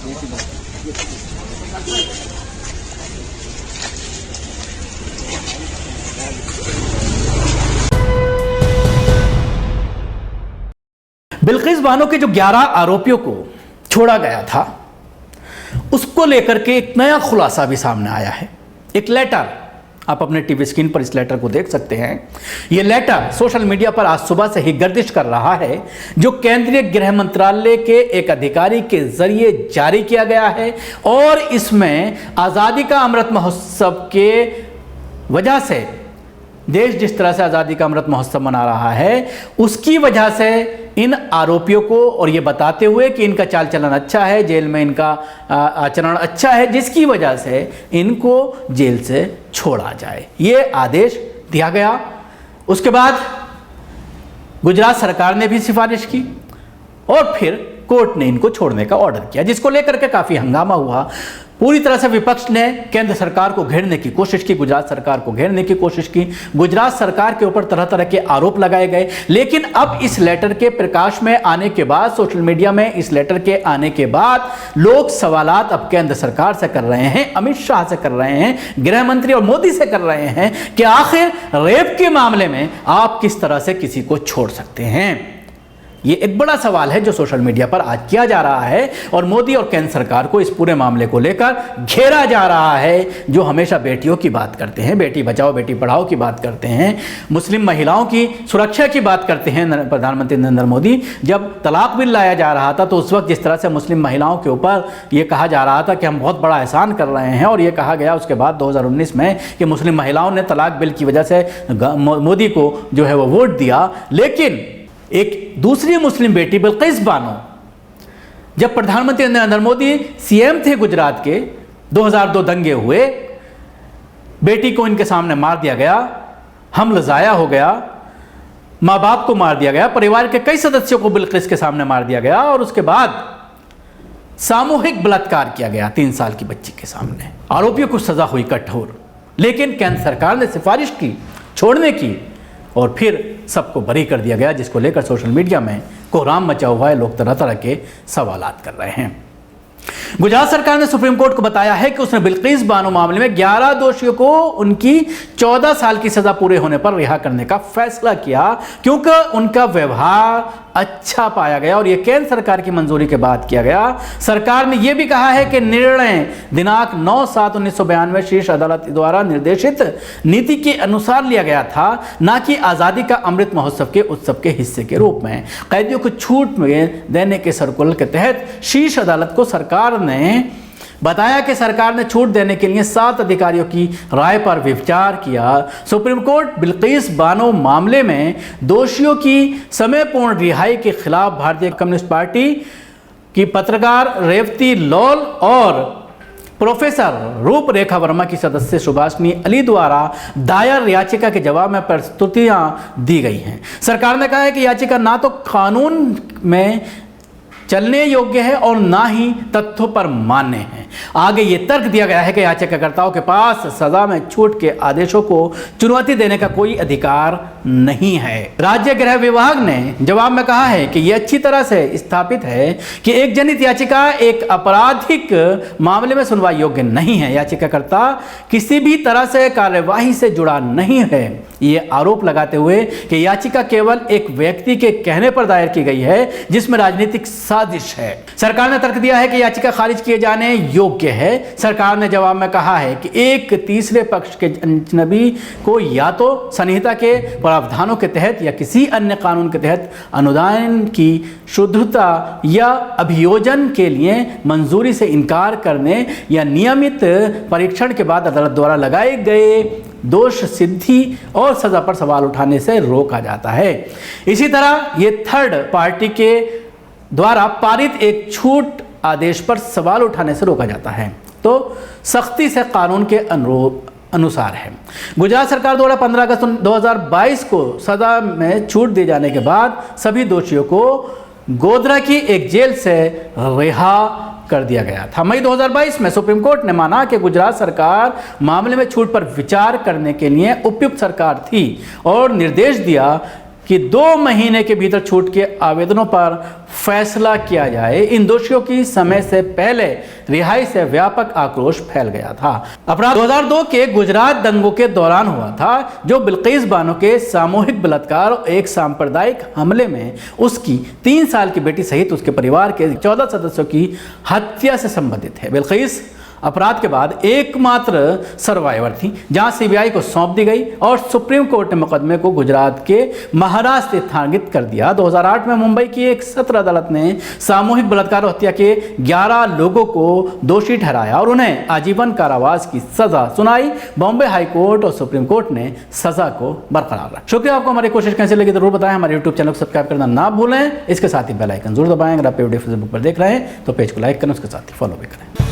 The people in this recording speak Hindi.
बिल्किस बानो के जो 11 आरोपियों को छोड़ा गया था, उसको लेकर के एक नया खुलासा भी सामने आया है। एक लेटर, आप अपने टीवी स्क्रीन पर इस लेटर को देख सकते हैं। यह लेटर सोशल मीडिया पर आज सुबह से ही गर्दिश कर रहा है, जो केंद्रीय गृह मंत्रालय के एक अधिकारी के जरिए जारी किया गया है। और इसमें आज़ादी का अमृत महोत्सव के वजह से, देश जिस तरह से आज़ादी का अमृत महोत्सव मना रहा है, उसकी वजह से इन आरोपियों को, और ये बताते हुए कि इनका चाल चलन अच्छा है, जेल में इनका आचरण अच्छा है, जिसकी वजह से इनको जेल से छोड़ा जाए, ये आदेश दिया गया। उसके बाद गुजरात सरकार ने भी सिफारिश की और फिर कोर्ट ने इनको छोड़ने का ऑर्डर किया, जिसको लेकर के काफ़ी हंगामा हुआ। पूरी तरह से विपक्ष ने केंद्र सरकार को घेरने की कोशिश की, गुजरात सरकार को घेरने की कोशिश की, गुजरात सरकार के ऊपर तरह तरह के आरोप लगाए गए। लेकिन अब इस लेटर के प्रकाश में आने के बाद, सोशल मीडिया में इस लेटर के आने के बाद, लोग सवालात अब केंद्र सरकार से कर रहे हैं, अमित शाह से कर रहे हैं, गृह मंत्री और मोदी से कर रहे हैं कि आखिर रेप के मामले में आप किस तरह से किसी को छोड़ सकते हैं। ये एक बड़ा सवाल है जो सोशल मीडिया पर आज किया जा रहा है, और मोदी और केंद्र सरकार को इस पूरे मामले को लेकर घेरा जा रहा है, जो हमेशा बेटियों की बात करते हैं, बेटी बचाओ बेटी पढ़ाओ की बात करते हैं, मुस्लिम महिलाओं की सुरक्षा की बात करते हैं। प्रधानमंत्री नरेंद्र मोदी, जब तलाक बिल लाया जा रहा था तो उस वक्त जिस तरह से मुस्लिम महिलाओं के ऊपर यह कहा जा रहा था कि हम बहुत बड़ा एहसान कर रहे हैं, और यह कहा गया उसके बाद 2019 में कि मुस्लिम महिलाओं ने तलाक बिल की वजह से मोदी को जो है वो वोट दिया। लेकिन एक दूसरी मुस्लिम बेटी बिल्किस बानो, जब प्रधानमंत्री नरेंद्र मोदी सीएम थे गुजरात के, 2002 दंगे हुए, बेटी को इनके सामने मार दिया गया, हमला ज़ाया हो गया, माँ बाप को मार दिया गया, परिवार के कई सदस्यों को बिल्किस के सामने मार दिया गया, और उसके बाद सामूहिक बलात्कार किया गया 3 साल की बच्ची के सामने। आरोपियों को सजा हुई कठोर, लेकिन केंद्र सरकार ने सिफारिश की छोड़ने की, और फिर सबको बरी कर दिया गया, जिसको लेकर सोशल मीडिया में कोहराम मचा हुआ है। लोग तरह तरह के सवालात कर रहे हैं। गुजरात सरकार ने सुप्रीम कोर्ट को बताया है कि उसने बिल्किस बानो मामले में 11 दोषियों को उनकी 14 साल की सजा पूरे होने पर रिहा करने का फैसला किया, क्योंकि उनका व्यवहार अच्छा पाया गया, और यह केंद्र सरकार की मंजूरी के बाद किया गया। सरकार ने यह भी कहा है कि निर्णय दिनांक 9/7/1992 शीर्ष अदालत द्वारा निर्देशित नीति के अनुसार लिया गया था, न कि आज़ादी का अमृत महोत्सव के उत्सव के हिस्से के रूप में। कैदियों को छूट में देने के सर्कुलर के तहत शीर्ष अदालत को सरकार ने बताया कि सरकार ने छूट देने के लिए 7 अधिकारियों की राय पर विचार किया। सुप्रीम कोर्ट बिल्किस बानो मामले में दोषियों की समयपूर्ण रिहाई के खिलाफ भारतीय कम्युनिस्ट पार्टी की पत्रकार रेवती लॉल और प्रोफेसर रूपरेखा वर्मा की सदस्य सुभाषनी अली द्वारा दायर याचिका के जवाब में प्रस्तुतियां दी गई हैं। सरकार ने कहा है कि याचिका ना तो कानून में चलने योग्य है और ना ही तथ्यों पर मान्य है। आगे ये तर्क दिया गया है कि याचिकाकर्ताओं के पास सजा में छूट के आदेशों को चुनौती देने का कोई अधिकार नहीं है। राज्य गृह विभाग ने जवाब में कहा है कि यह अच्छी तरह से स्थापित है कि एक जनहित याचिका एक आपराधिक मामले में सुनवाई योग्य नहीं है। याचिकाकर्ता किसी भी तरह से कार्यवाही से जुड़ा नहीं है, ये आरोप लगाते हुए कि याचिका केवल एक व्यक्ति के कहने पर दायर की गई है, जिसमें राजनीतिक साजिश है। सरकार ने तर्क दिया है कि याचिका खारिज किए जाने योग्य है। सरकार ने जवाब में कहा है कि एक तीसरे पक्ष के अजनबी को या तो संहिता के प्रावधानों के तहत या किसी अन्य कानून के तहत अनुदान की शुद्धता या अभियोजन के लिए मंजूरी से इनकार करने या नियमित परीक्षण के बाद अदालत द्वारा लगाए गए दोष सिद्धि और सजा पर सवाल उठाने से रोका जाता है। इसी तरह ये थर्ड पार्टी के द्वारा पारित एक छूट आदेश पर सवाल उठाने से रोका जाता है, तो सख्ती से कानून के अनुसार है। गुजरात सरकार द्वारा 15 अगस्त 2022 को सजा में छूट दिए जाने के बाद सभी दोषियों को गोधरा की एक जेल से रिहा कर दिया गया था। मई 2022 में सुप्रीम कोर्ट ने माना कि गुजरात सरकार मामले में छूट पर विचार करने के लिए उपयुक्त सरकार थी और निर्देश दिया कि 2 महीने के भीतर छूट के आवेदनों पर फैसला किया जाए। इन दोषियों की समय से पहले रिहाई से व्यापक आक्रोश फैल गया था। अपराध 2002 के गुजरात दंगों के दौरान हुआ था, जो बिल्किस बानो के सामूहिक बलात्कार और एक सांप्रदायिक हमले में उसकी 3 साल की बेटी सहित उसके परिवार के 14 सदस्यों की हत्या से संबंधित है। बिल्किस अपराध के बाद एकमात्र सर्वाइवर थी, जहां सीबीआई को सौंप दी गई और सुप्रीम कोर्ट ने मुकदमे को गुजरात के महाराष्ट्र स्थानांतरित कर दिया। 2008 में मुंबई की एक सत्र अदालत ने सामूहिक बलात्कार और हत्या के 11 लोगों को दोषी ठहराया और उन्हें आजीवन कारावास की सजा सुनाई। बॉम्बे हाई कोर्ट और सुप्रीम कोर्ट ने सजा को बरकरार रखा। शुक्रिया। आपको हमारी कोशिश कैसी लगी जरूर बताएं। हमारे यूट्यूब चैनल को सब्सक्राइब करना ना भूलें। इसके साथ ही बेल आइकन जरूर दबाएं। अगर आप वीडियो फेसबुक पर देख रहे हैं तो पेज को लाइक करें, उसके साथ ही फॉलो भी करें।